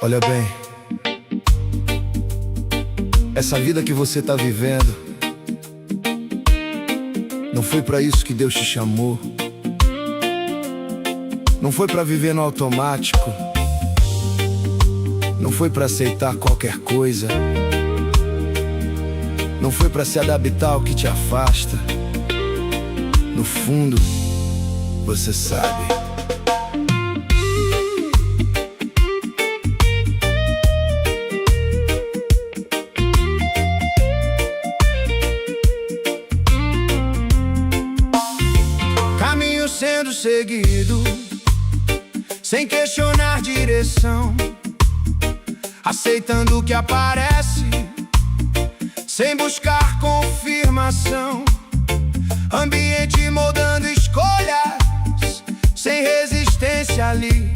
Olha bem, essa vida que você tá vivendo não foi pra isso que Deus te chamou. Não foi pra viver no automático. Não foi pra aceitar qualquer coisa. Não foi pra se adaptar ao que te afasta. No fundo, você sabe. Caminho sendo seguido, sem questionar direção, aceitando o que aparece, sem buscar confirmação. Ambiente moldando escolhas, sem resistência ali.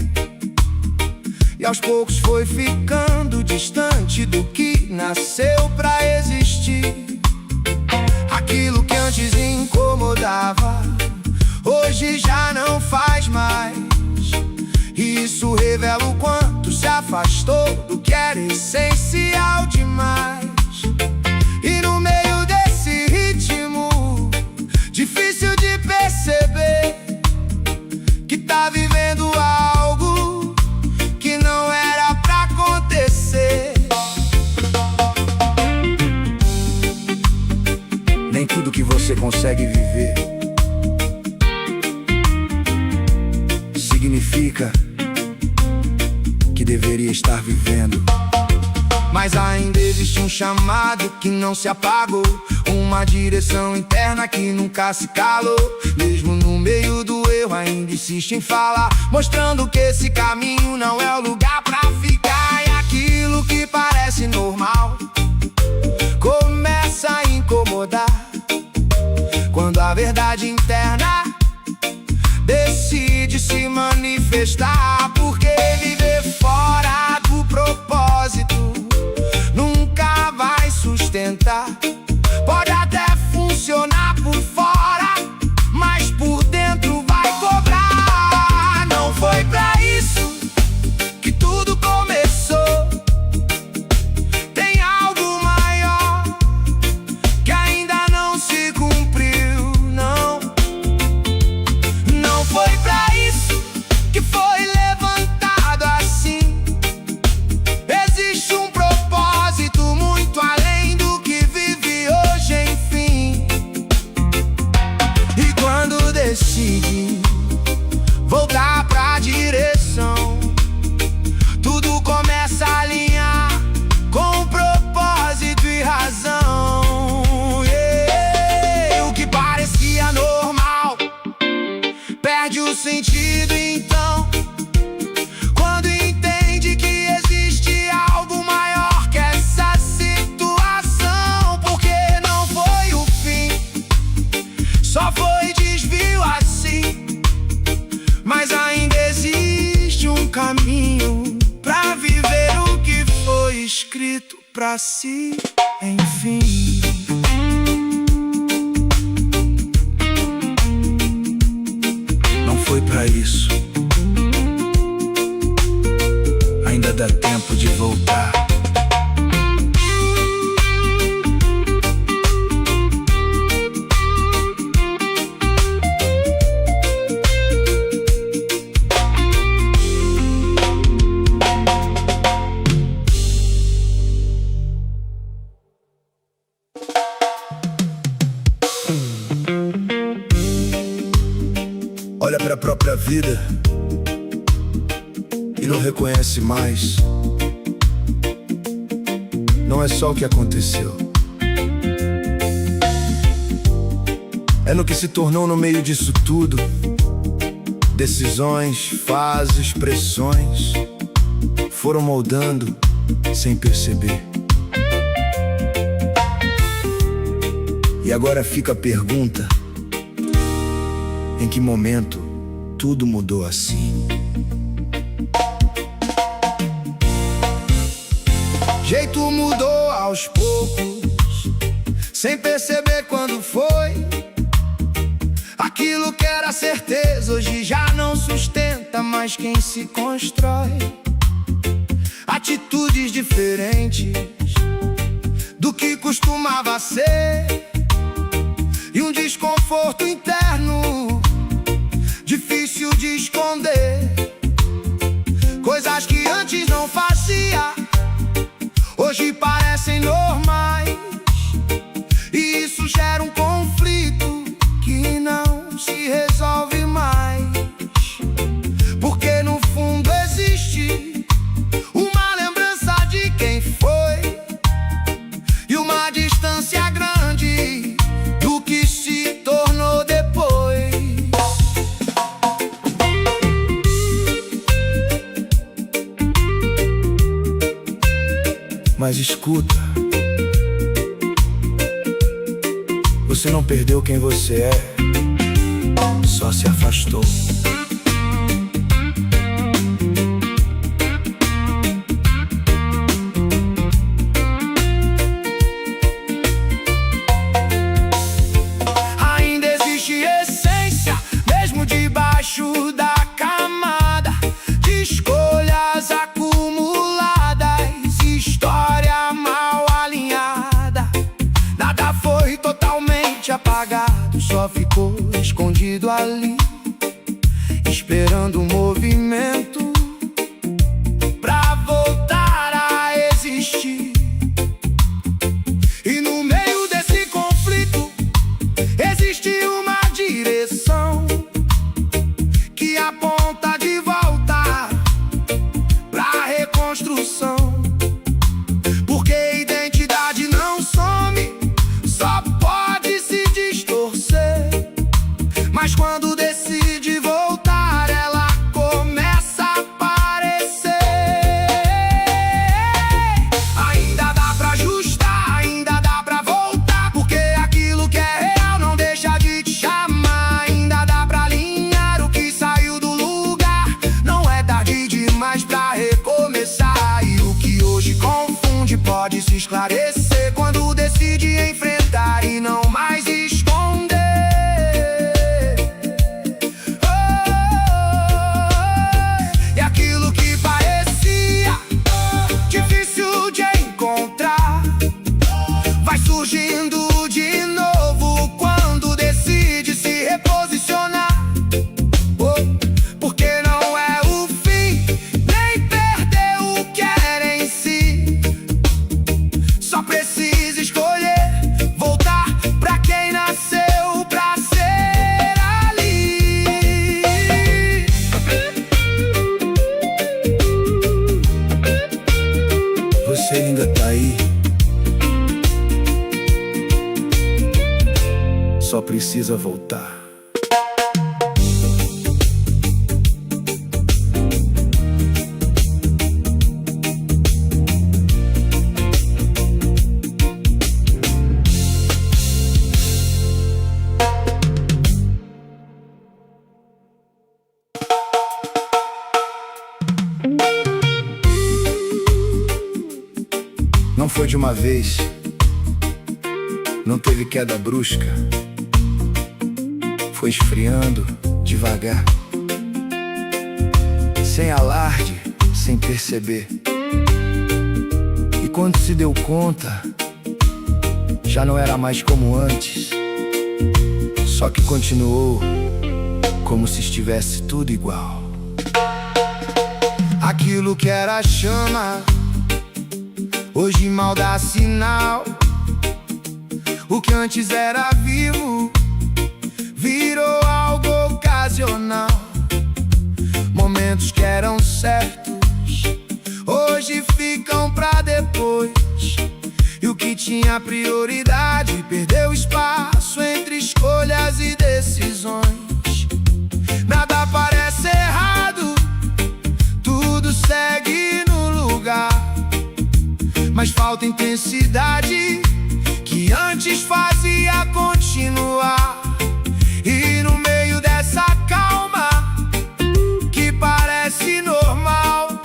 E aos poucos foi ficando distante do que nasceu pra existir. Aquilo que antes incomodava, hoje já não faz mais. E isso revela o quanto se afastou do que era essencial demais. E no meio desse ritmo, difícil de perceber que tá vivendo algo que não era pra acontecer. Nem tudo que você consegue viver significa que deveria estar vivendo. Mas ainda existe um chamado que não se apagou, uma direção interna que nunca se calou. Mesmo no meio do erro ainda insiste em falar, mostrando que esse caminho não é o lugar pra ficar. E aquilo que parece normal começa a incomodar, quando a verdade interna decide se manifestar. Porque viver fora do propósito nunca vai sustentar. Pode até funcionar por fora, mas por dentro vai cobrar. Não foi pra isso que tudo começou. Tem algo maior que ainda não se cumpriu, não. Não foi pra isso que foi levantado assim. Existe um propósito muito além do que vive hoje, enfim. E quando decide voltar pra direção, tudo começa a alinhar com propósito e razão. Yeah. O que parecia normal perde o sentido então, quando entende que existe algo maior que essa situação. Porque não foi o fim, só foi desvio assim. Mas ainda existe um caminho pra viver o que foi escrito pra si, enfim. Não foi pra isso, ainda dá tempo de voltar. Olha pra própria vida e não reconhece mais. Não é só o que aconteceu, é no que se tornou no meio disso tudo. Decisões, fases, pressões foram moldando sem perceber. E agora fica a pergunta: em que momento tudo mudou assim? Jeito mudou aos poucos, sem perceber quando foi. Aquilo que era certeza hoje já não sustenta mais quem se constrói. atitudes diferentes do que costumava ser, e um desconforto interno difícil de esconder. Coisas que antes não fazia, hoje parecem normais, e isso gera um conflito que não se resolve mais, porque no fundo existe uma lembrança de quem foi e uma distância grande do que se tornou depois. Mas escuta, você não perdeu quem você é, só se afastou. Ainda existe essência, mesmo debaixo da camada de escolhas acumuladas, história mal alinhada. Nada foi totalmente apagado, só ficou escondido ali, esperando um movimento pra voltar a existir. E no meio desse conflito existe uma direção que aponta de volta pra reconstrução, porque identidade não some, só pode se distorcer, mas quando decide voltar, ela começa a aparecer. Ainda dá pra ajustar, ainda dá pra voltar, porque aquilo que é real não deixa de te chamar. Ainda dá pra alinhar o que saiu do lugar, não é tarde demais pra recomeçar. E o que hoje confunde pode se esclarecer quando decide enfrentar e não mais esconder. E aquilo que parecia difícil de encontrar vai surgindo de novo quando decide se reposicionar. Porque não é o fim, nem perder o que era em si, só precisa escolher voltar pra quem nasceu pra ser ali. Você ainda tá aí, só precisa voltar. Não foi de uma vez, não teve queda brusca, foi esfriando devagar, sem alarde, sem perceber. E quando se deu conta, já não era mais como antes, só que continuou como se estivesse tudo igual. Aquilo que era chama hoje mal dá sinal. O que antes era vivo virou algo ocasional. Momentos que eram certos hoje ficam pra depois, e o que tinha prioridade perdeu espaço entre escolhas e decisões. Nada parece errado, tudo segue no lugar, mas falta intensidade que antes fazia continuar. E no meio dessa calma que parece normal,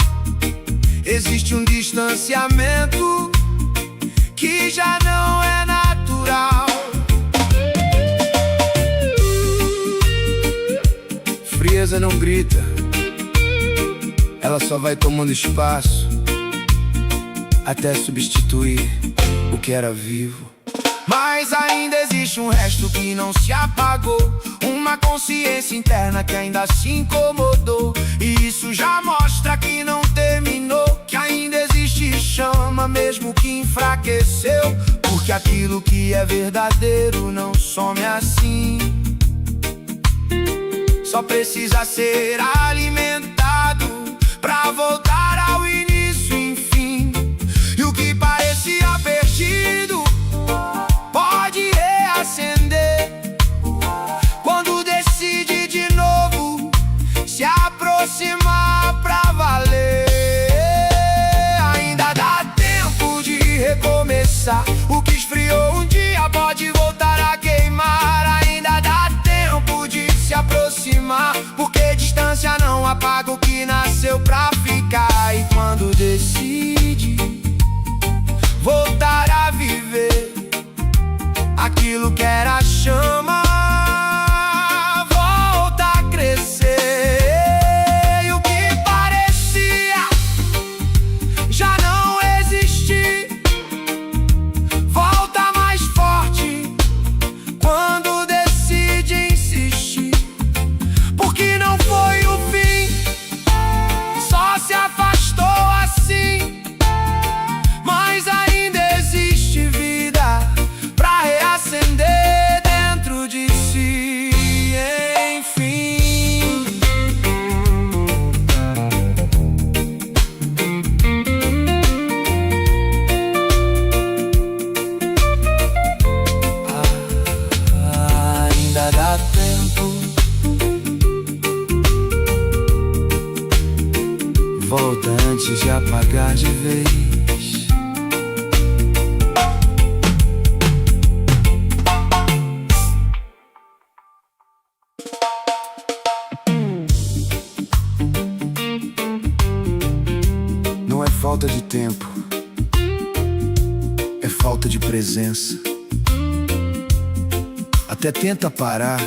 existe um distanciamento que já não é natural. Frieza não grita, ela só vai tomando espaço, até substituir o que era vivo. Mas ainda existe um resto que não se apagou, uma consciência interna que ainda se incomodou. E isso já mostra que não terminou, que ainda existe chama mesmo que enfraqueceu. Porque aquilo que é verdadeiro não some assim, só precisa ser alimentado pra voltar ao início, enfim. E o que parecia perdido pode reacender quando decide de novo se aproximar pra valer. Ainda dá tempo de recomeçar, o que esfriou um dia pode voltar a queimar. Ainda dá tempo de se aproximar, porque distância não apaga o que nasceu pra ficar. E quando decide voltar a viver aquilo que era chama, volta a crescer. E o que parecia já não existir volta mais forte quando decide insistir. Porque não foi o fim, só se afastou assim. Mas ainda existe vida pra reacender dentro de si, enfim. Ainda dá tempo, volta antes de apagar de vez. Não é falta de tempo, é falta de presença. Até tenta parar,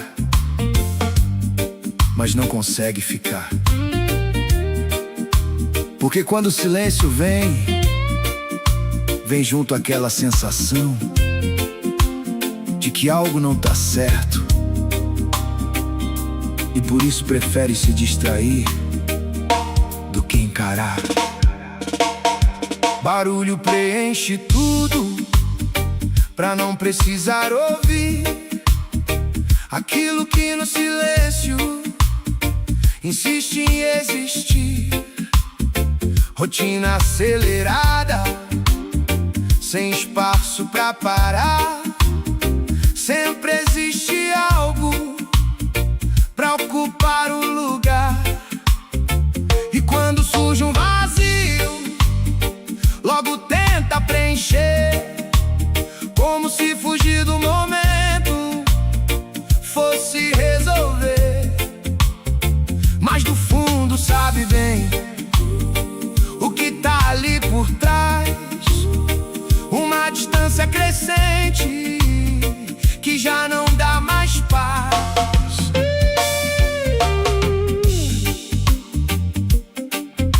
mas não consegue ficar. Porque quando o silêncio vem junto aquela sensação de que algo não tá certo, e por isso prefere se distrair do que encarar. Barulho preenche tudo pra não precisar ouvir aquilo que no silêncio insiste em existir. Rotina acelerada, sem espaço pra parar. Sempre existe algo pra ocupar o lugar. E quando surge um vazio, logo tenta preencher, como se fugir do momento fosse resolver. Mas do fundo sabe bem o que tá ali por trás, uma distância crescente que já não dá mais paz.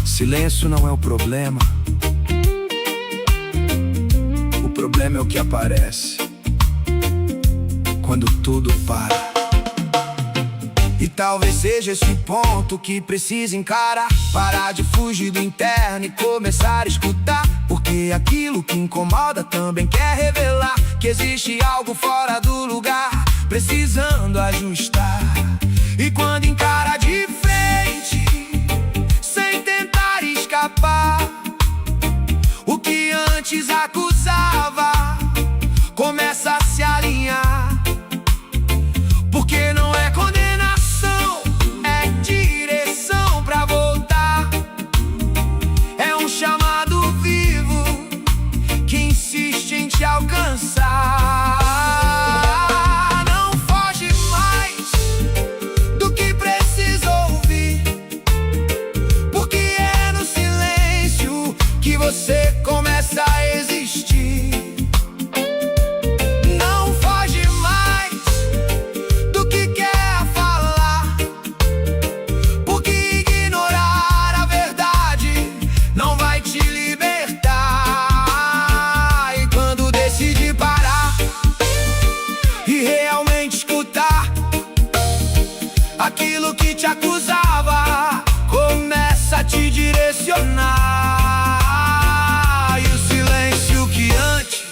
Silêncio não é o problema, o problema é o que aparece quando tudo para. E talvez seja esse ponto que precisa encarar, parar de fugir do interno e começar a escutar. Porque aquilo que incomoda também quer revelar que existe algo fora do lugar, precisando ajustar. E quando encara de frente, sem tentar escapar, o que antes acusava começa a se alinhar. Porque não é condenação, é direção pra voltar. É um chamado vivo que insiste em te alcançar. Não foge mais do que precisa ouvir, porque é no silêncio te acusava começa a te direcionar. E o silêncio que antes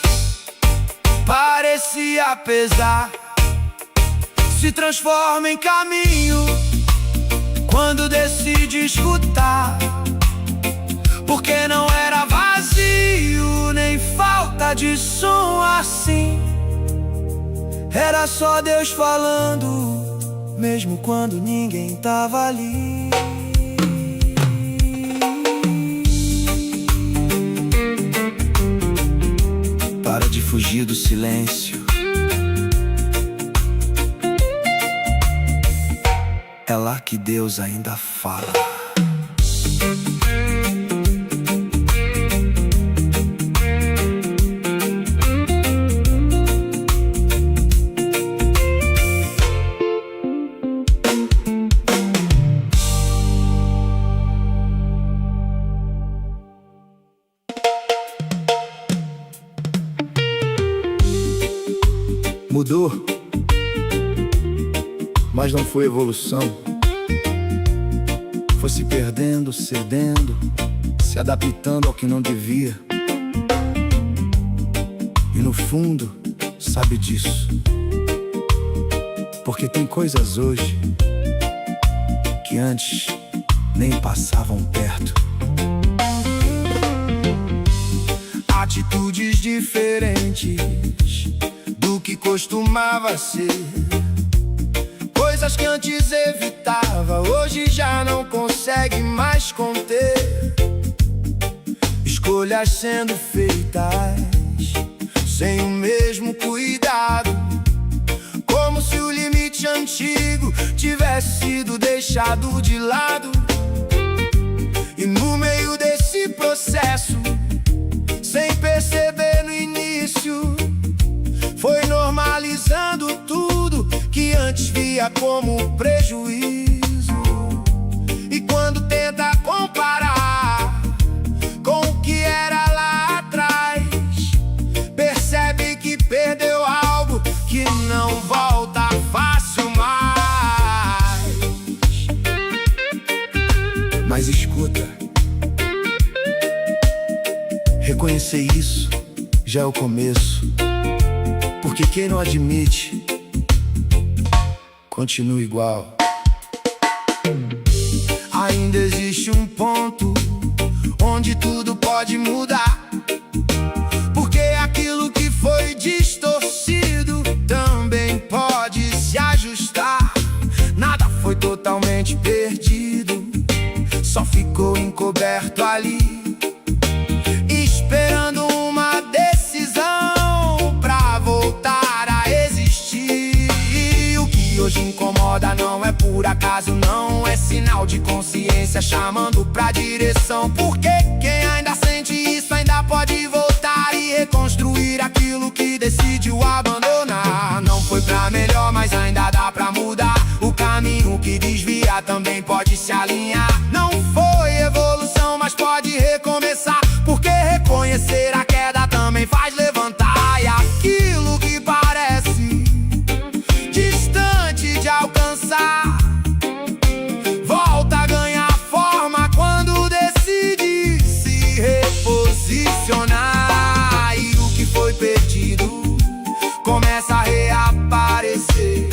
parecia pesar se transforma em caminho quando decide escutar. Porque não era vazio, nem falta de som assim. Era só Deus falando, mesmo quando ninguém tava ali. Para de fugir do silêncio. É lá que Deus ainda fala. Mudou, mas não foi evolução. Foi se perdendo, cedendo, se adaptando ao que não devia. E no fundo, sabe disso. Porque tem coisas hoje que antes nem passavam perto. Atitudes diferentes do que costumava ser. Coisas que antes evitava, hoje já não consegue mais conter. Escolhas sendo feitas sem o mesmo cuidado, como se o limite antigo tivesse sido deixado de lado. E no meio desse processo, sem perceber no início, foi normalizando tudo que antes via como prejuízo. E quando tenta comparar com o que era lá atrás, percebe que perdeu algo que não volta fácil mais. Mas escuta, reconhecer isso já é o começo. Porque quem não admite, continua igual. Ainda existe um ponto onde tudo pode mudar. Porque aquilo que foi distorcido também pode se ajustar. Nada foi totalmente perdido, só ficou encoberto ali, esperando uma decisão pra voltar a existir. E o que hoje incomoda não é por acaso, não é sinal de consciência chamando pra direção. Porque quem ainda sente isso ainda pode voltar e reconstruir aquilo que decidiu abandonar. Não foi pra melhor, mas ainda dá pra mudar. O caminho que desvia também pode se alinhar. Não foi evolução, mas pode recomeçar. Porque reconhecer a queda também faz levantar. E aquilo que parece distante de alcançar volta a ganhar forma quando decide se reposicionar. E o que foi perdido começa a reaparecer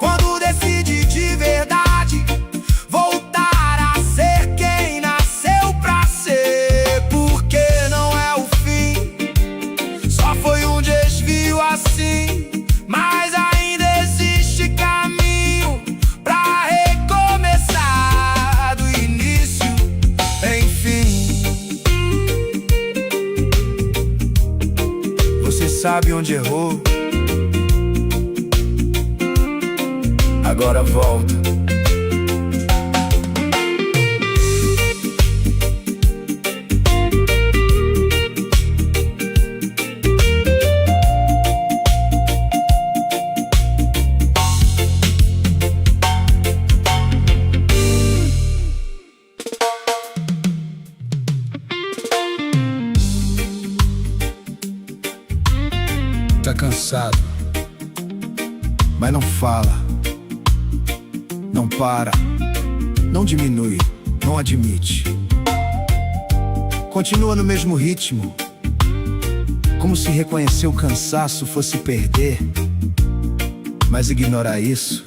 quando decide de verdade voltar a ser quem nasceu pra ser. Porque não é o fim, só foi um desvio assim. Mas ainda existe caminho pra recomeçar do início, enfim. Você sabe onde errou, agora volta. Tá cansado, mas não fala. Não para, não diminui, não admite. Continua no mesmo ritmo, como se reconhecer o cansaço fosse perder. Mas ignorar isso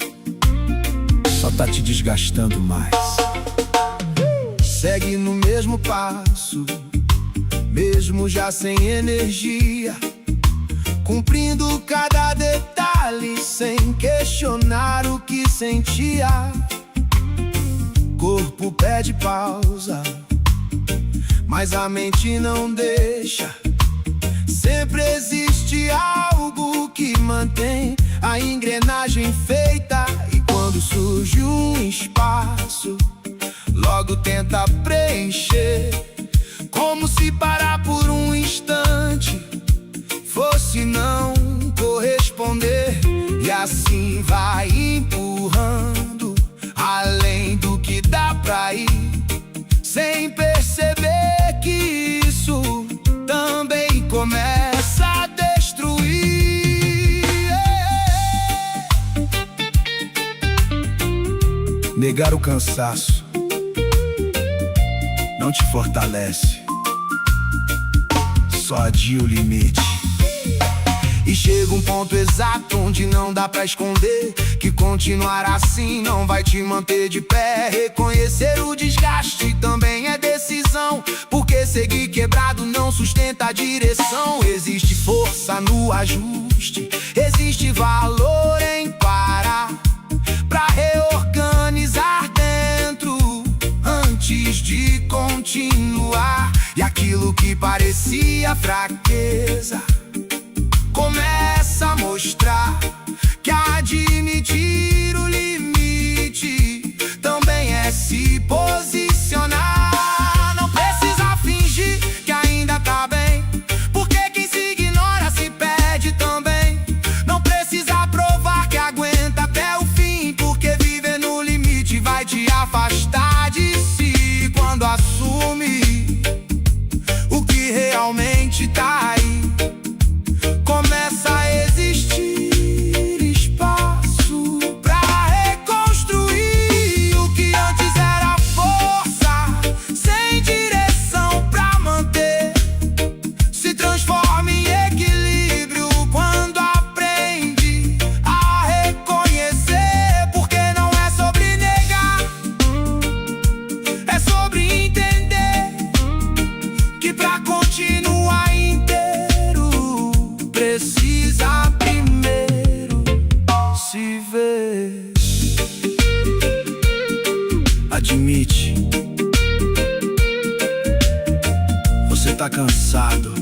só tá te desgastando mais. Segue no mesmo passo, mesmo já sem energia, cumprindo cada detalhe sem questionar o que sentia. Corpo pede pausa, mas a mente não deixa. Sempre existe algo que mantém a engrenagem feita. E quando surge um espaço, logo tenta preencher, como se parar por um instante fosse não corresponder. E assim vai empurrando além do que dá pra ir, sem perceber que isso também começa a destruir. Negar o cansaço não te fortalece, só adia o limite. E chega um ponto exato onde não dá pra esconder que continuar assim não vai te manter de pé. Reconhecer o desgaste também é decisão, porque seguir quebrado não sustenta a direção. Existe força no ajuste, existe valor em parar pra reorganizar dentro antes de continuar. E aquilo que parecia fraqueza começa a mostrar que admitir o limite também é se posicionar. Não precisa fingir que ainda tá bem, porque quem se ignora se perde também. Não precisa provar que aguenta até o fim, porque viver no limite vai te afastar de si. Quando assume o que realmente tá aí, começa a existir espaço pra reconstruir o que antes era força sem direção pra manter. Se transforma em equilíbrio quando aprende a reconhecer, porque não é sobre negar, é sobre entender que pra continuar inteiro precisa primeiro se ver. Admite, você tá cansado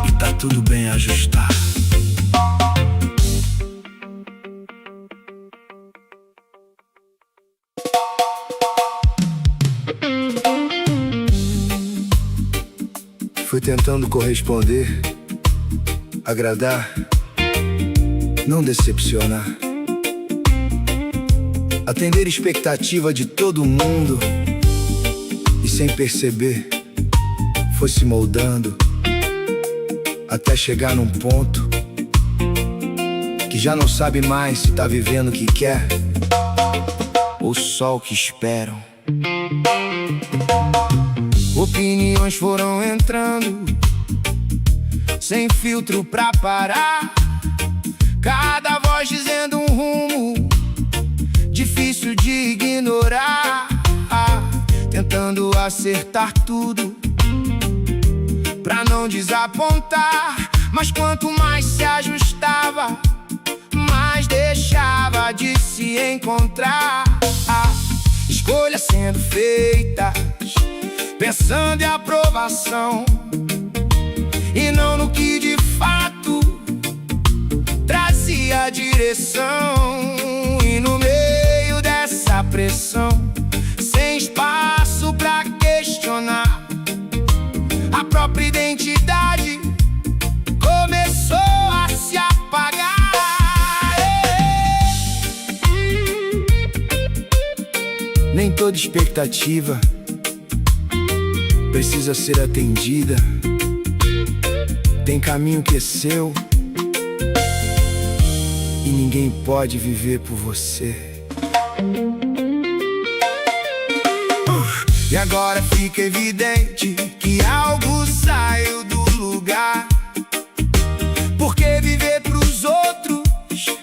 e tá tudo bem ajustar. Fui tentando corresponder, agradar, não decepcionar, atender expectativa de todo mundo, e sem perceber foi se moldando até chegar num ponto que já não sabe mais se tá vivendo o que quer ou só o que esperam. Opiniões foram entrando sem filtro pra parar, cada voz dizendo um rumo difícil de ignorar, tentando acertar tudo pra não desapontar. Mas quanto mais se ajustava, mais deixava de se encontrar. Escolhas sendo feitas pensando em aprovação e não no que de fato trazia direção. E no meio dessa pressão, sem espaço pra questionar, a própria identidade começou a se apagar. Nem toda expectativa precisa ser atendida. Tem caminho que é seu e ninguém pode viver por você. E agora fica evidente que algo saiu do lugar, porque viver pros outros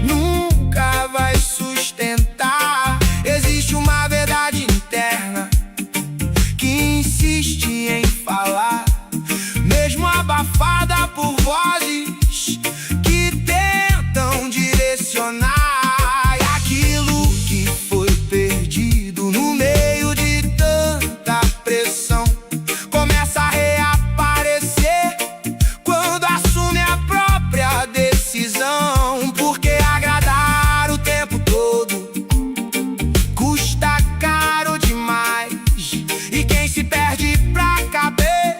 nunca vai sustentar. Existe uma verdade interna que insiste em falar, mesmo abafada por vozes que tentam direcionar. E aquilo que foi perdido no meio de tanta pressão começa a reaparecer quando assume a própria decisão. Porque agradar o tempo todo custa caro demais, e quem se perde pra caber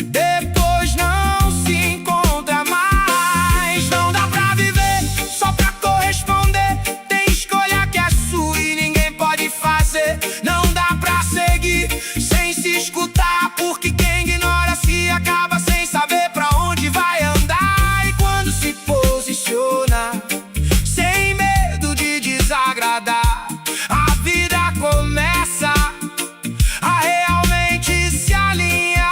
depois não se encontra mais. Não dá pra viver só pra corresponder, tem escolha que é sua e ninguém pode fazer. Não dá pra seguir sem se escutar, porque quem ignora se acaba sem saber pra onde vai andar. E quando se posiciona sem medo de desagradar, a vida começa a realmente se alinhar.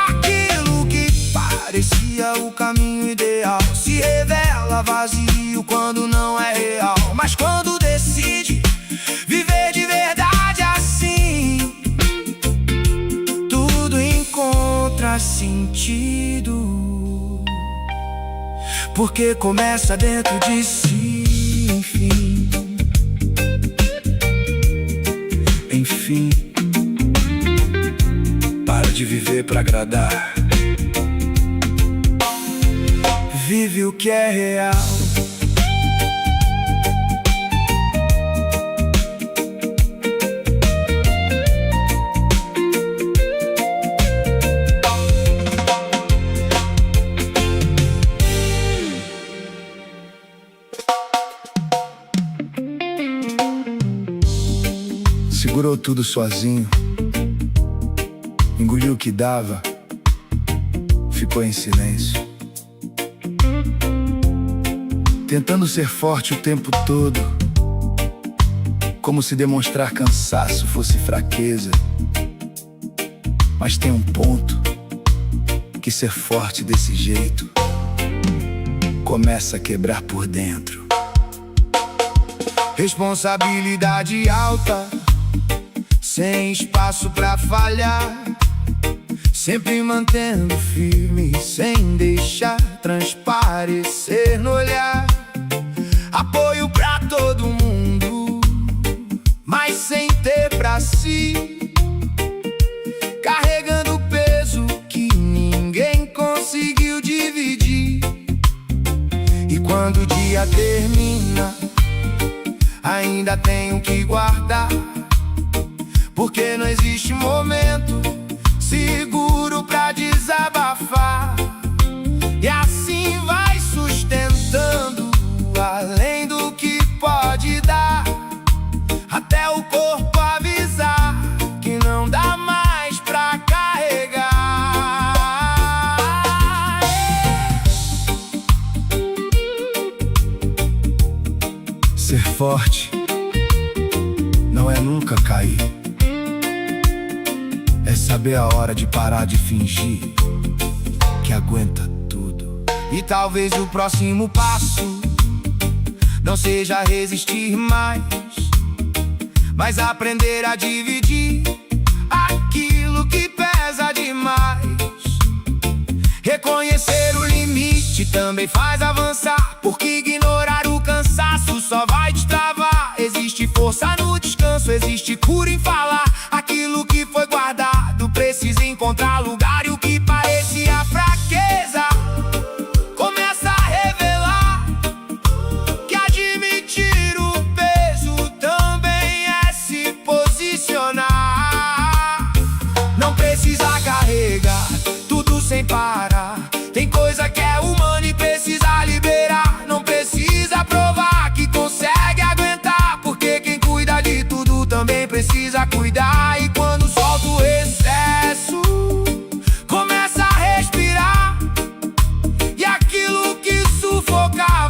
Aquilo que parecia o caminho ideal se revela vazio quando não é real. Mas quando decide viver de verdade assim, tudo encontra sentido, porque começa dentro de si. Enfim, para de viver pra agradar, vive o que é real. Segurou tudo sozinho, engoliu o que dava, ficou em silêncio, tentando ser forte o tempo todo, como se demonstrar cansaço fosse fraqueza. Mas tem um ponto que ser forte desse jeito começa a quebrar por dentro. Responsabilidade alta, sem espaço pra falhar, sempre mantendo firme, sem deixar transparecer no olhar. Apoio pra todo mundo, mas sem ter pra si, carregando peso que ninguém conseguiu dividir. E quando o dia termina, ainda tenho que guardar, porque não existe momento seguro pra desabafar. E assim vai sustentando, além do que pode dar, até o corpo avisar que não dá mais pra carregar. Ser forte não é nunca cair, é saber a hora de parar de fingir que aguenta tudo. E talvez o próximo passo não seja resistir mais, mas aprender a dividir aquilo que pesa demais. Reconhecer o limite também faz avançar, porque ignorar o cansaço só vai te travar. Existe força no descanso, existe cura em falar. Aquilo que foi guardado precisa encontrar lugar, e o que parecia fraqueza começa a revelar que admitir o peso também é se posicionar. Não precisa carregar tudo sem parar, tem coisa que é humana e precisa liberar. Não precisa provar que consegue aguentar, porque quem cuida de tudo também precisa cuidar. E quando solta o excesso, começa a respirar, e aquilo que sufocar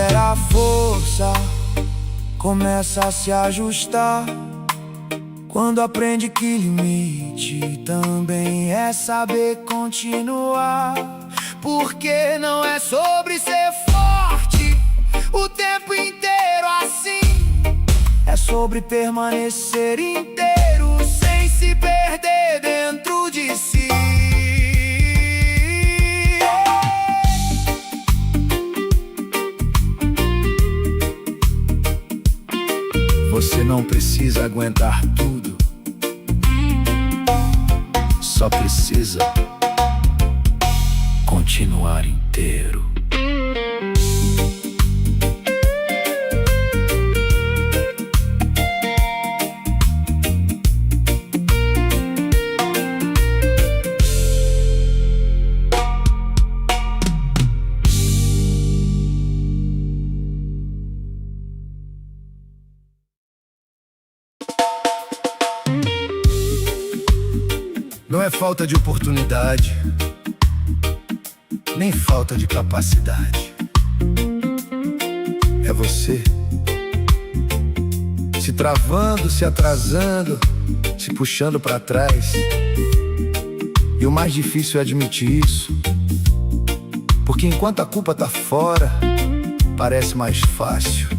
libera a força, começa a se ajustar. Quando aprende que limite também é saber continuar. Porque não é sobre ser forte o tempo inteiro assim. É sobre permanecer inteiro sem se perder dentro de si. Você não precisa aguentar tudo, só precisa continuar inteiro. Não é falta de oportunidade, nem falta de capacidade. É você se travando, se atrasando, se puxando pra trás. E o mais difícil é admitir isso, porque enquanto a culpa tá fora, parece mais fácil.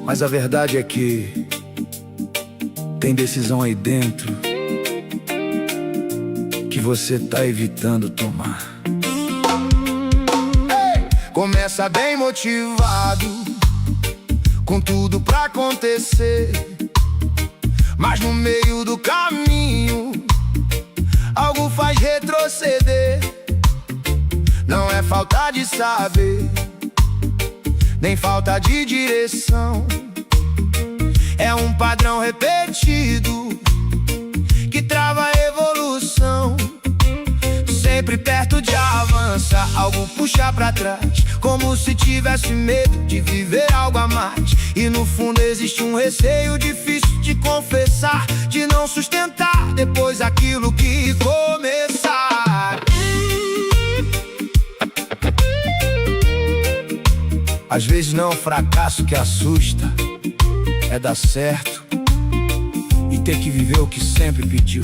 Mas a verdade é que tem decisão aí dentro que você tá evitando tomar. Começa bem motivado, com tudo pra acontecer, mas no meio do caminho algo faz retroceder. Não é falta de saber, nem falta de direção. É um padrão repetido que trava a evolução. Sempre perto de avançar, algo puxa pra trás, como se tivesse medo de viver algo a mais. E no fundo existe um receio difícil de confessar, de não sustentar depois aquilo que começar. Às vezes não é o fracasso que assusta, é dar certo e ter que viver o que sempre pediu.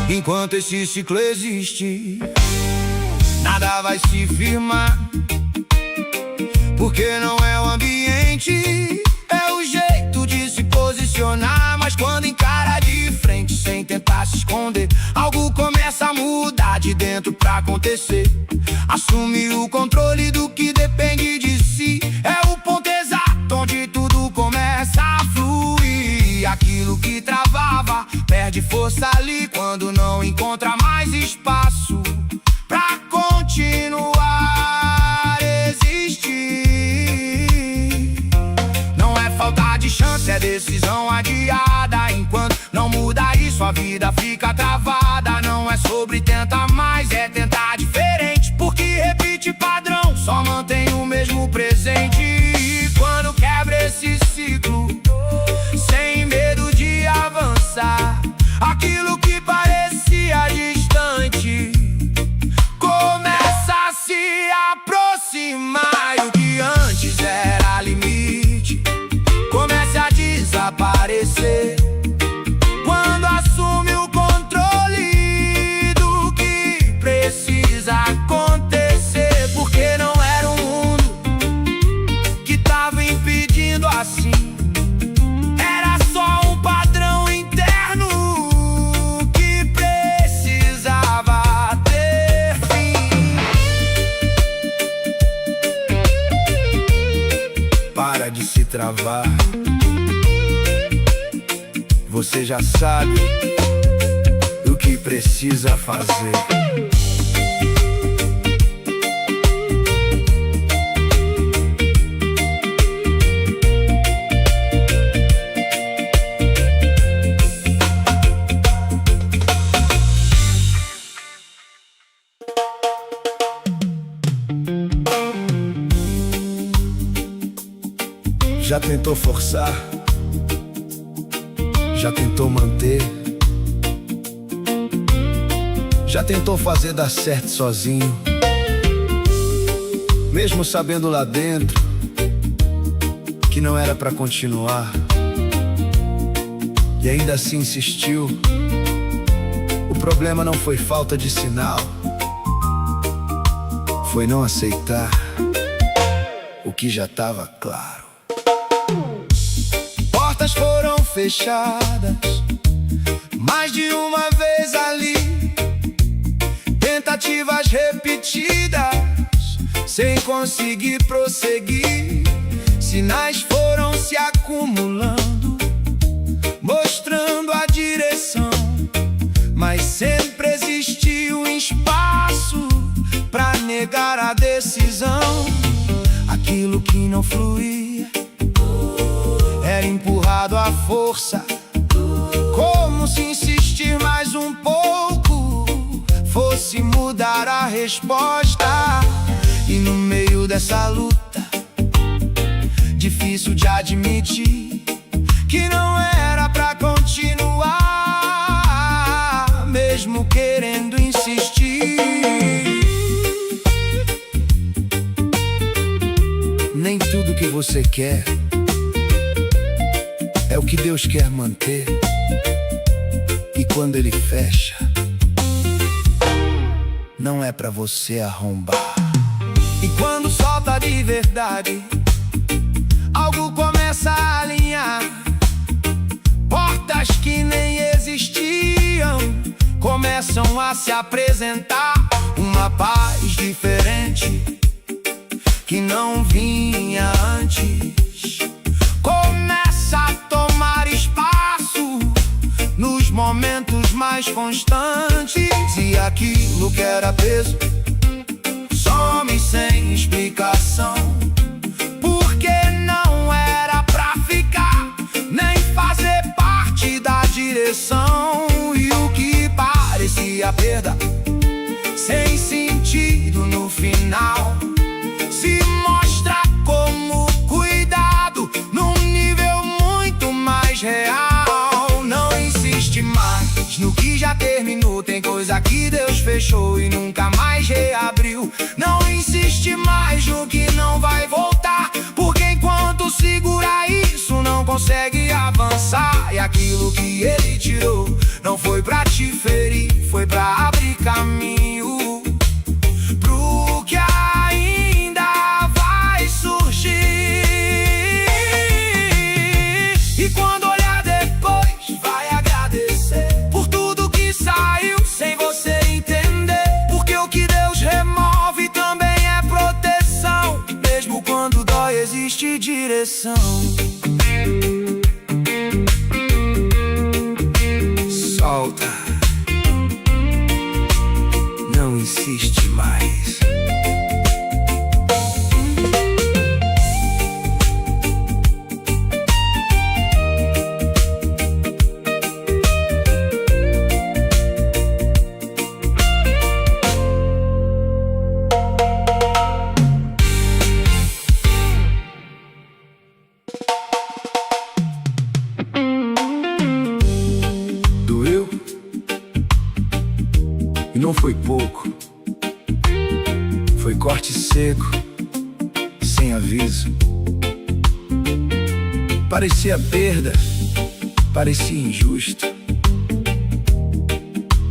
Enquanto esse ciclo existe, nada vai se firmar, porque não é o ambiente, é o jeito de se posicionar. Mas quando encara de frente, sem tentar se esconder, algo começa a mudar de dentro pra acontecer. Assumir o controle do que depende de si é o ponto exato onde tudo começa a fluir. Aquilo que travava perde força ali quando não encontra mais espaço pra continuar existir. Não é falta de chance, é decisão adiada. Enquanto não muda isso, a vida fica travada. Não é sobre tentar mais, é tentar diferente, porque repete padrão, só mantém o mesmo presente. E quando quebra esse ciclo, sem medo de avançar, aquilo que parecia distante começa a se aproximar. E o que antes era limite começa a desaparecer quando assume o controle do que precisa acontecer. Porque não era um mundo que tava impedindo assim, era só um padrão interno que precisava ter fim. Para de se travar, você já sabe o que precisa fazer. Já tentou forçar? Já tentou manter? Já tentou fazer dar certo sozinho? mesmo sabendo lá dentro que não era pra continuar, e ainda assim insistiu. O problema não foi falta de sinal, foi não aceitar o que já tava claro. Portas foram fechadas mais de uma vez ali, tentativas repetidas sem conseguir prosseguir. Sinais foram se acumulando, mostrando a direção, mas sempre existiu um espaço pra negar a decisão. Aquilo que não fluía era empurrado à força, como se insistir mais um pouco fosse mudar a resposta. E no meio dessa luta, difícil de admitir que não era pra continuar, mesmo querendo insistir. Nem tudo que você quer é o que Deus quer manter. E quando Ele fecha, não é pra você arrombar. E quando solta de verdade, algo começa a alinhar. Portas que nem existiam começam a se apresentar. Uma paz diferente que não vinha antes começa a tomar espaço nos momentos mais constantes. E aquilo que era peso some sem explicação, porque não era pra ficar, nem fazer parte da direção. E o que parecia perda, sem sentido no final, se mostra como cuidado num nível muito mais real. Não insiste mais no que já terminou, tem coisa que Deus fechou e nunca mais reabriu. Não insiste mais no que não vai voltar, porque enquanto segura isso não consegue avançar. E aquilo que Ele tirou não foi pra te ferir, foi pra abrir caminho pro que ainda vai surgir. E quando olhar depois, vai agradecer por tudo que saiu sem você entender, porque o que Deus remove também é proteção. Mesmo quando dói, existe direção. Solta, não insiste mais. Doeu? E não foi pouco. Foi corte seco, sem aviso. Parecia perda, parecia injusto,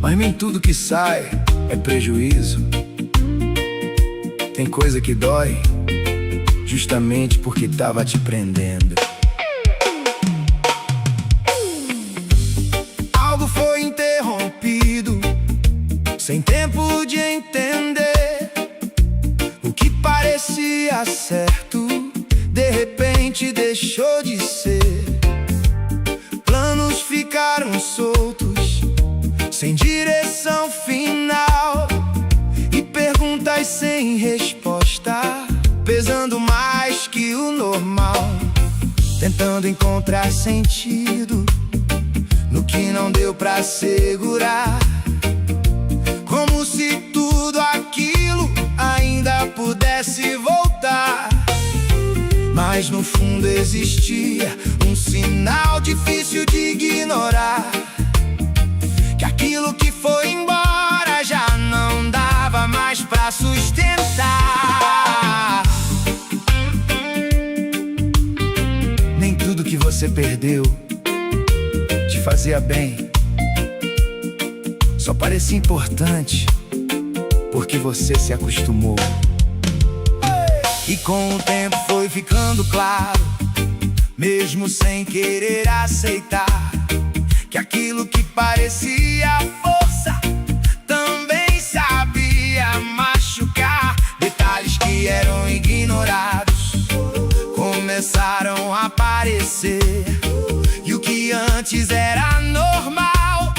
mas nem tudo que sai é prejuízo. Tem coisa que dói justamente porque tava te prendendo. Algo foi interrompido, sem tempo de entender. O que parecia certo, de repente deixou de ser. Planos ficaram soltos, sem direção final, e perguntas sem resposta, pesando mais que o normal. Tentando encontrar sentido no que não deu pra segurar, como se tudo aquilo ainda pudesse voltar. Mas no fundo existia um sinal difícil de ignorar, que aquilo que foi embora já não dava mais pra sustentar. você perdeu te fazia bem, só parecia importante porque você se acostumou. E com o tempo foi ficando claro, mesmo sem querer aceitar, que aquilo que parecia força também sabia machucar. Detalhes que eram ignorados começaram a aparecer, e o que antes era normal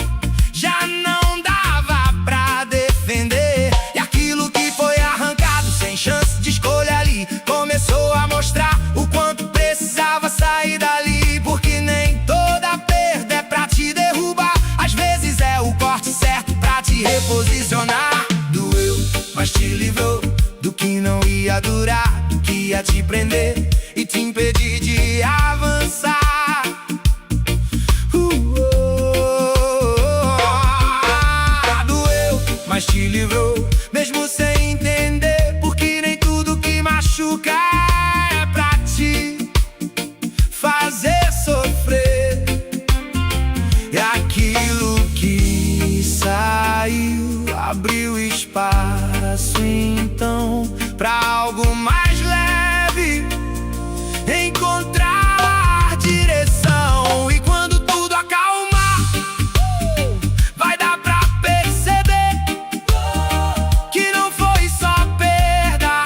já não dava pra defender. E aquilo que foi arrancado sem chance de escolha ali começou a mostrar o quanto precisava sair dali. Porque nem toda perda é pra te derrubar, às vezes é o corte certo pra te reposicionar. Doeu, mas te livrou do que não ia durar, do que ia te prender e te impedir de avançar. Doeu, mas te livrou, mesmo sem entender, porque nem tudo que machuca é pra te fazer sofrer. E aquilo que saiu abriu espaço então pra algo mais leve encontrar direção. E quando tudo acalmar, vai dar pra perceber que não foi só perda,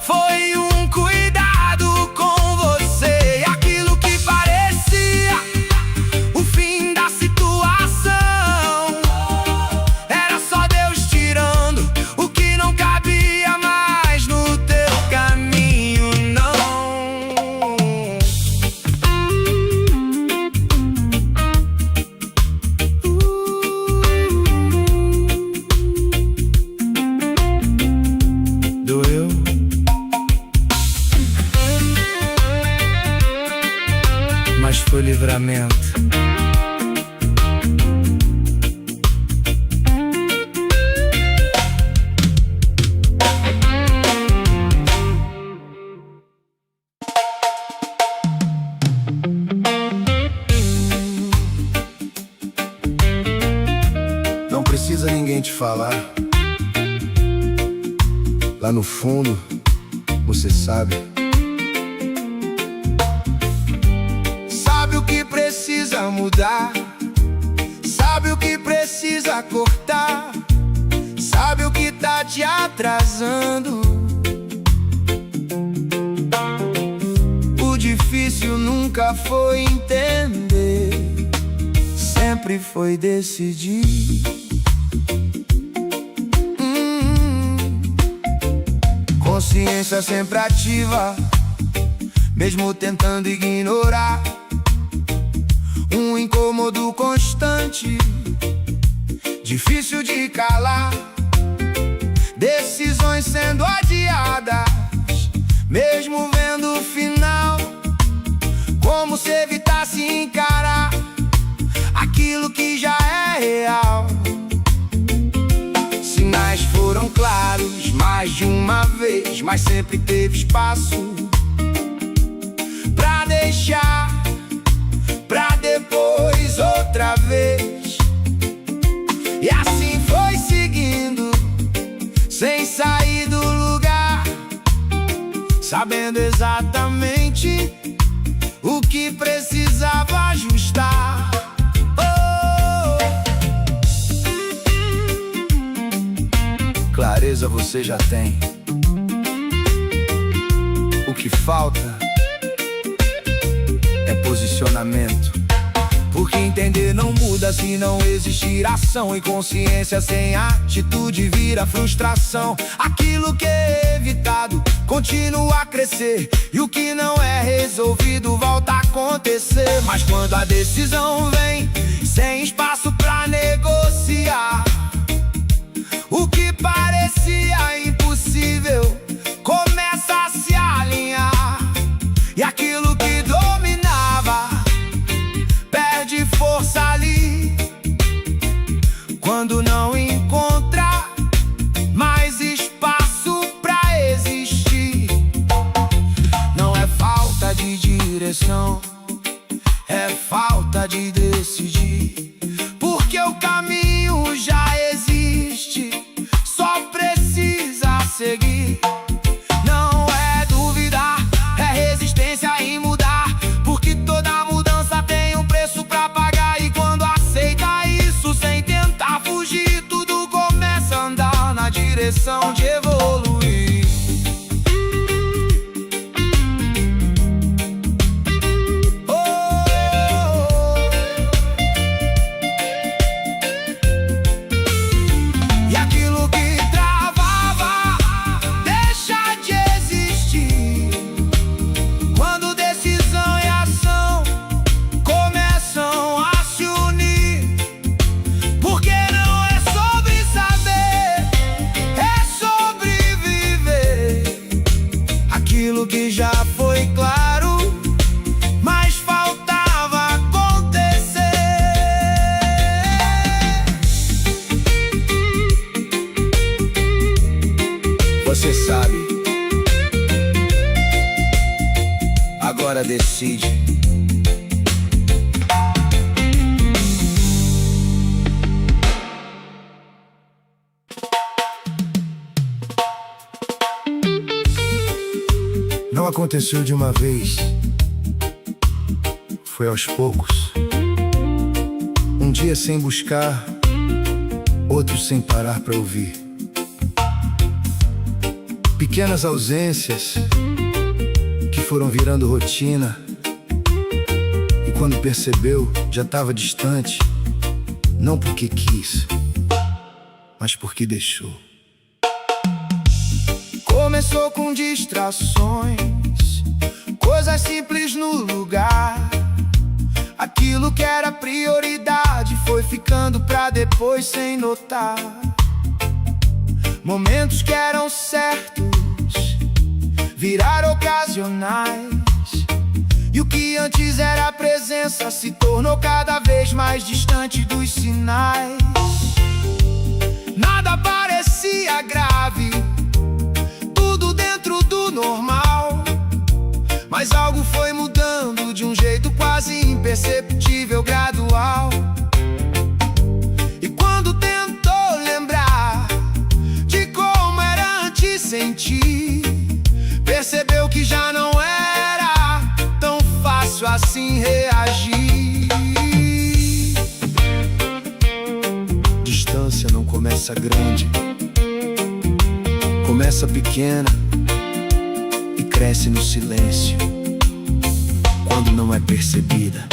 foi um cuidado com você. E aquilo que parecia o fim da situação era só Deus tirando o que não cabia mais no teu caminho, não. Doeu, mas foi livramento. Não precisa ninguém te falar, lá no fundo você sabe. Sabe o que precisa mudar, sabe o que precisa cortar, sabe o que tá te atrasando. O difícil nunca foi entender, sempre foi decidir. Consciência sempre ativa, mesmo tentando ignorar. Um incômodo constante, difícil de calar. Decisões sendo adiadas, mesmo vendo o final. Como se evitasse encarar aquilo que já é real. Sinais foram claros mais de uma vez, mas sempre teve espaço pra deixar pra depois outra vez. E assim foi seguindo, sem sair do lugar, sabendo exatamente o que precisava ajustar. Clareza você já tem, o que falta é posicionamento. Porque entender não muda se não existir ação, e consciência sem atitude vira frustração. Aquilo que é evitado continua a crescer, e o que não é resolvido volta a acontecer. Mas quando a decisão vem sem espaço pra negociar, o que parecia impossível começa a se alinhar. E aquilo que dominava perde força ali, quando não encontra mais espaço pra existir. Não é falta de direção, história decide. Não aconteceu de uma vez, foi aos poucos. Um dia sem buscar, outro sem parar pra ouvir. Pequenas ausências que foram virando rotina, e quando percebeu, já estava distante. Não porque quis, mas porque deixou. Começou com distrações, coisas simples no lugar. Aquilo que era prioridade foi ficando pra depois sem notar. Momentos que eram certos viraram ocasionais, e o que antes era presença se tornou cada vez mais distante dos sinais. Nada parecia grave, tudo dentro do normal, mas algo foi mudando de um jeito quase imperceptível, gradual. E quando tentou lembrar de como era antes sentir, percebeu que já não era tão fácil assim reagir. Distância não começa grande, começa pequena e cresce no silêncio, quando não é percebida.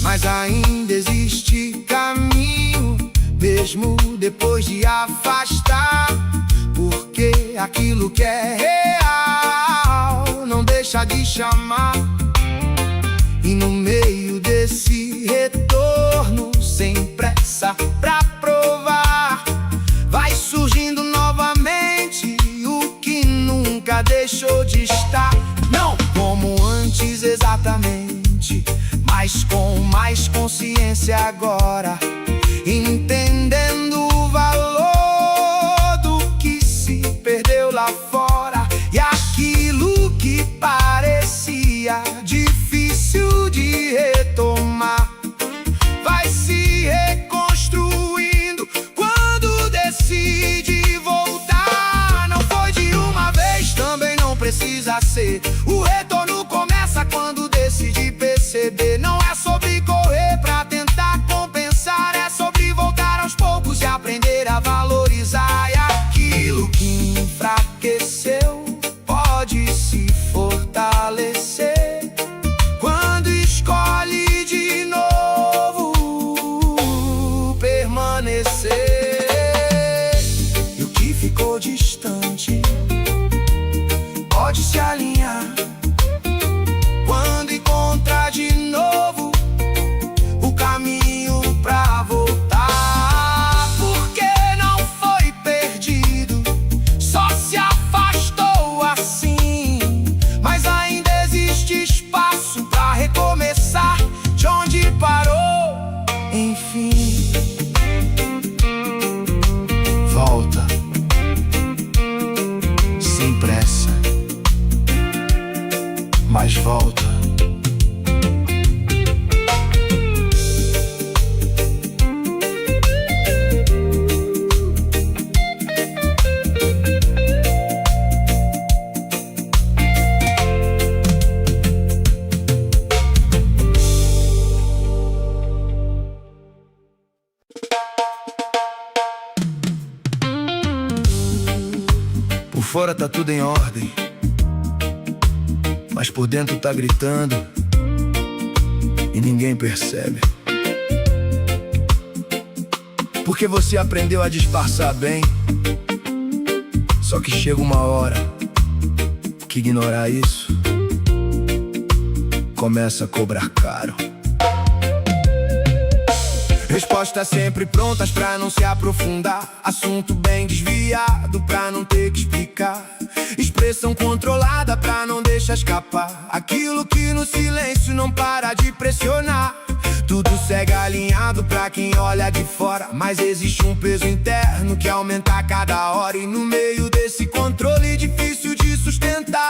Mas ainda existe caminho, mesmo depois de afastar, porque aquilo que é real não deixa de chamar. E no meio desse retorno, sem pressa pra provar, vai surgindo novamente o que nunca deixou de estar. Não como antes exatamente, mas com mais consciência agora, entendendo o valor do que se perdeu lá fora. E aquilo que parecia difícil de retomar vai se reconstruindo quando decide voltar. Não foi de uma vez, também não precisa ser. O retorno começa quando decide perceber. Não é sobre correr pra tentar compensar, é sobre voltar aos poucos e aprender a valorizar. E aquilo que enfraqueceu pode se fortalecer quando escolhe de novo permanecer. E o que ficou distante pode se alinhar quando encontrar de novo o caminho pra voltar. Porque não foi perdido, só se afastou assim, mas ainda existe espaço pra recomeçar de onde parou. Enfim, volta, sem pressa, mas volta. Por fora tá tudo em ordem, mas por dentro tá gritando e ninguém percebe. Porque você aprendeu a disfarçar bem, só que chega uma hora que ignorar isso começa a cobrar caro. Respostas sempre prontas pra não se aprofundar, assunto bem desviado pra não ter que explicar, expressão controlada pra não deixar escapar aquilo que no silêncio não para de pressionar. Tudo segue alinhado pra quem olha de fora, mas existe um peso interno que aumenta a cada hora. E no meio desse controle difícil de sustentar,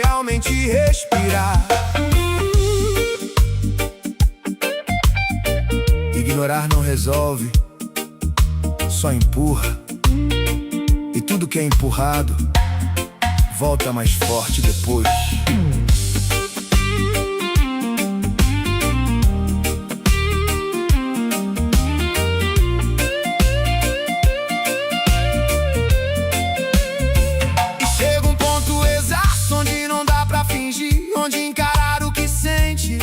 realmente respirar. Ignorar não resolve, só empurra. E tudo que é empurrado volta mais forte depois. E chega um ponto exato onde não dá pra fingir, onde encarar o que sente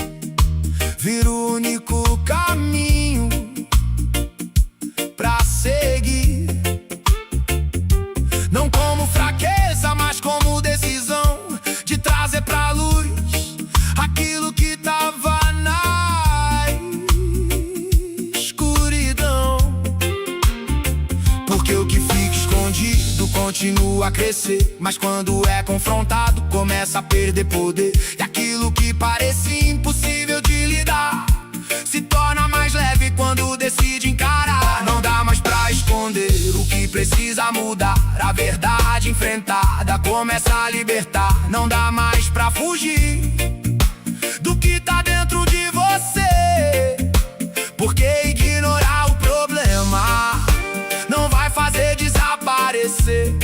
vira o único caminho pra seguir. Não como fraqueza, mas como decisão de trazer pra luz aquilo que tava na escuridão. Porque o que fica escondido continua a crescer, mas quando é confrontado começa a perder poder. E aquilo que parecia impossível de lidar se torna mais leve quando decide encarar. Não dá mais pra esconder o que precisa mudar. A verdade enfrentada começa a libertar. Não dá mais pra fugir do que tá dentro de você, porque ignorar o problema não vai fazer desaparecer.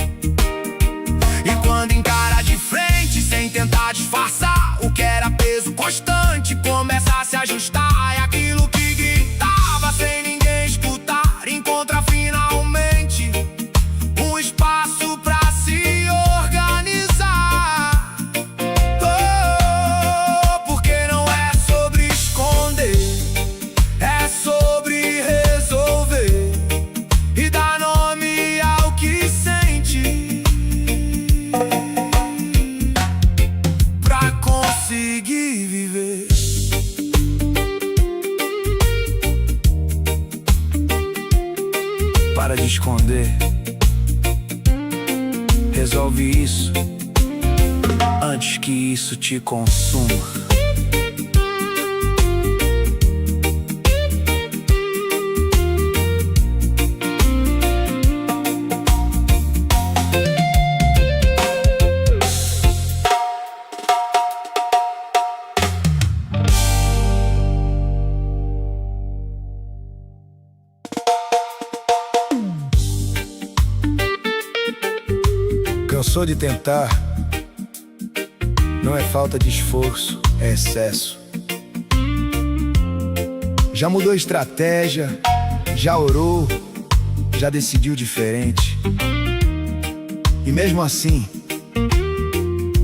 E quando encara de frente sem tentar disfarçar, o que era peso constante começa a se ajustar. É aquilo que gritava sem ninguém escutar, encontra finalmente um espaço pra se organizar. Oh, porque não é sobre esconder, é sobre resolver e dar nome ao que sente, pra conseguir viver. Para de esconder, resolve isso antes que isso te consuma. Cansou de tentar? Não é falta de esforço, é excesso. Já mudou a estratégia, já orou, já decidiu diferente. E mesmo assim,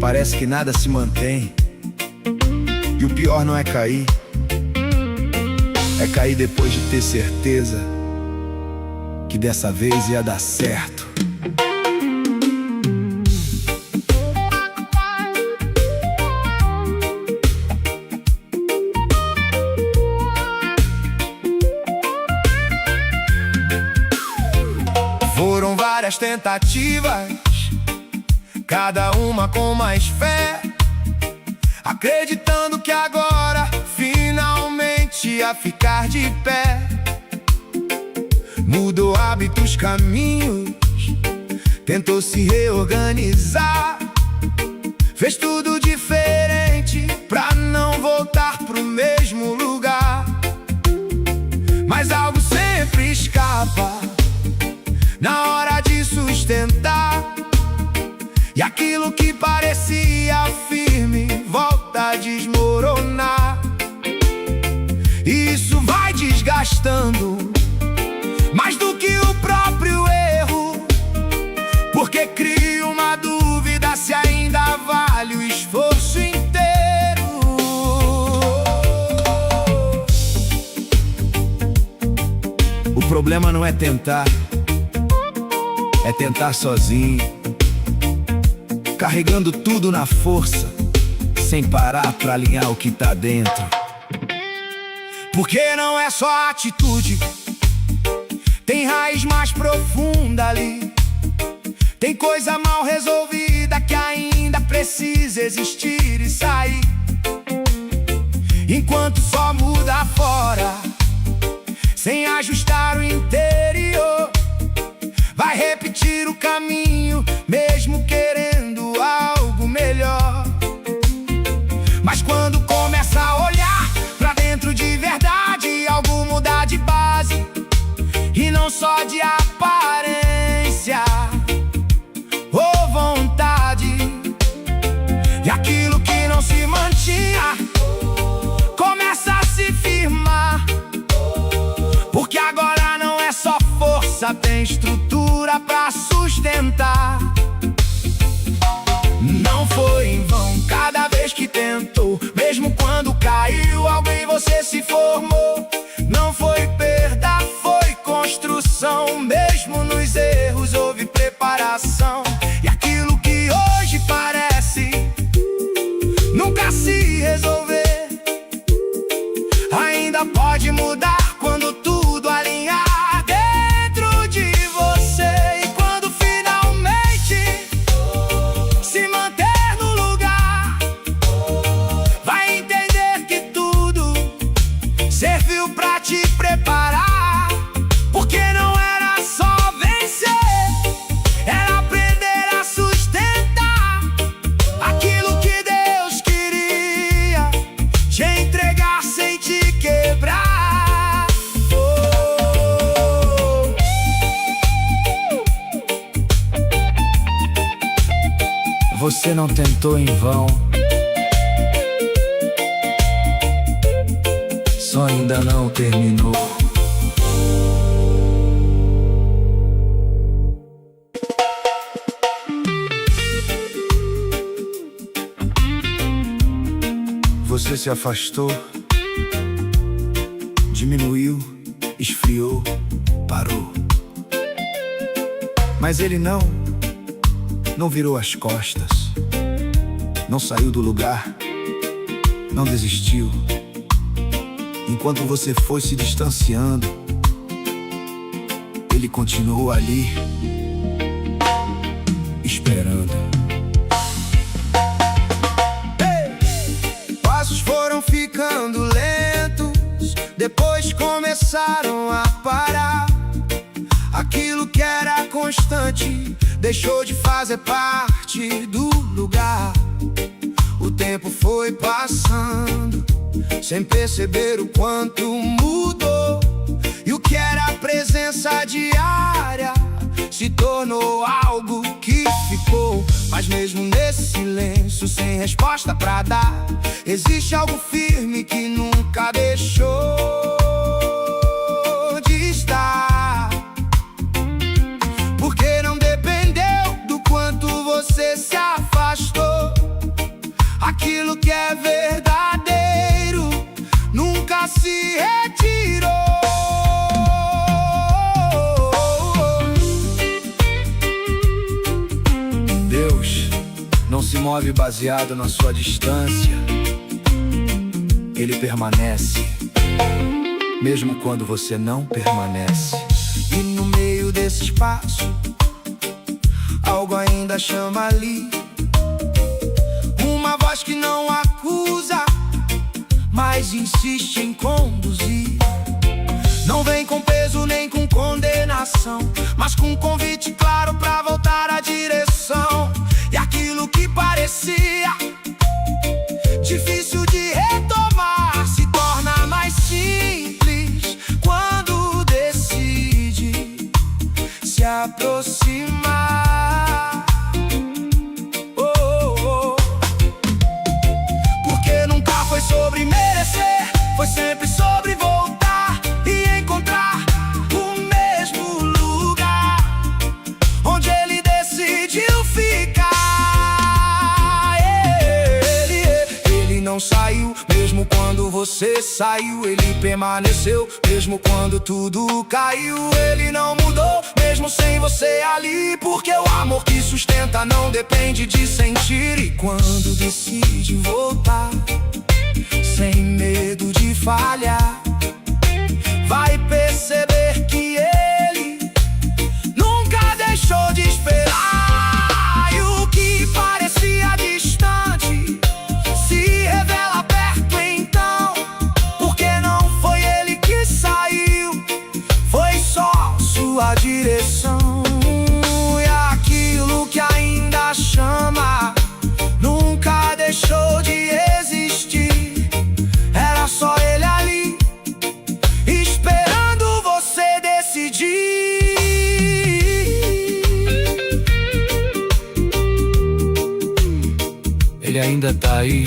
parece que nada se mantém. E o pior não é cair, é cair depois de ter certeza que dessa vez ia dar certo. Foram várias tentativas, cada uma com mais fé, acreditando que agora finalmente ia ficar de pé. Mudou hábitos, caminhos, tentou se reorganizar, fez tudo diferente pra não voltar pro mesmo lugar. Mas algo sempre escapa na hora de sustentar, e aquilo que parecia firme volta a desmoronar. E isso vai desgastando mais do que o próprio erro, porque cria uma dúvida se ainda vale o esforço inteiro. O problema não é tentar, é tentar sozinho, carregando tudo na força, sem parar pra alinhar o que tá dentro. Porque não é só atitude, tem raiz mais profunda ali, tem coisa mal resolvida que ainda precisa existir e sair. Enquanto só muda fora, sem ajustar o interior, vai repetir o caminho, mesmo querendo algo melhor. só de aparência ou vontade, e aquilo que não se mantinha começa a se firmar, porque agora não é só força, tem estrutura pra sustentar. Não foi em vão cada vez que tentou, mesmo quando caiu, alguém você se formou. Não foi perda, foi construção, mesmo nos erros houve preparação. E aquilo que hoje parece nunca se resolver, ainda pode mudar quando tudo alinhar dentro de você. E quando finalmente se manter no lugar, vai entender que tudo serviu pra te preparar, porque não era só vencer, era aprender a sustentar aquilo que Deus queria te entregar sem te quebrar. Você não tentou em vão, só ainda não terminou. Você se afastou, diminuiu, esfriou, parou. Mas ele não virou as costas, não saiu do lugar, não desistiu. Enquanto você foi se distanciando, ele continuou ali, esperando. Passos foram ficando lentos, depois começaram a parar. Aquilo que era constante deixou de fazer parte do lugar. O tempo foi passando, sem perceber o quanto mudou. E o que era presença diária se tornou algo que ficou. Mas mesmo nesse silêncio, sem resposta pra dar, existe algo firme que nunca deixou de estar. Porque não dependeu do quanto você se afastou. Aquilo que é verdadeiro nunca se retirou. Deus não se move baseado na sua distância. Ele permanece, mesmo quando você não permanece. E no meio desse espaço, algo ainda chama ali. Uma voz que não acusa, mas insiste em conduzir. Não vem com peso nem com condenação, mas com um convite claro pra voltar à direção. E aquilo que parecia difícil de retomar se torna mais simples quando decide se aproximar. Porque nunca foi sobre merecer, foi sempre sobre voltar e encontrar o mesmo lugar onde ele decidiu ficar. Ele não saiu, mesmo quando você saiu. Ele permaneceu, mesmo quando tudo caiu. Ele não mudou, mesmo sem você ali. Porque o amor que sustenta não depende de sentir. E quando decide voltar, sem medo de falhar, vai perceber que ele nunca deixou de esperar. E o que parecia distante se revela perto então. Porque não foi ele que saiu, foi só sua direção. E aquilo que ainda chama nunca deixou de existir. Era só ele ali, ainda tá aí.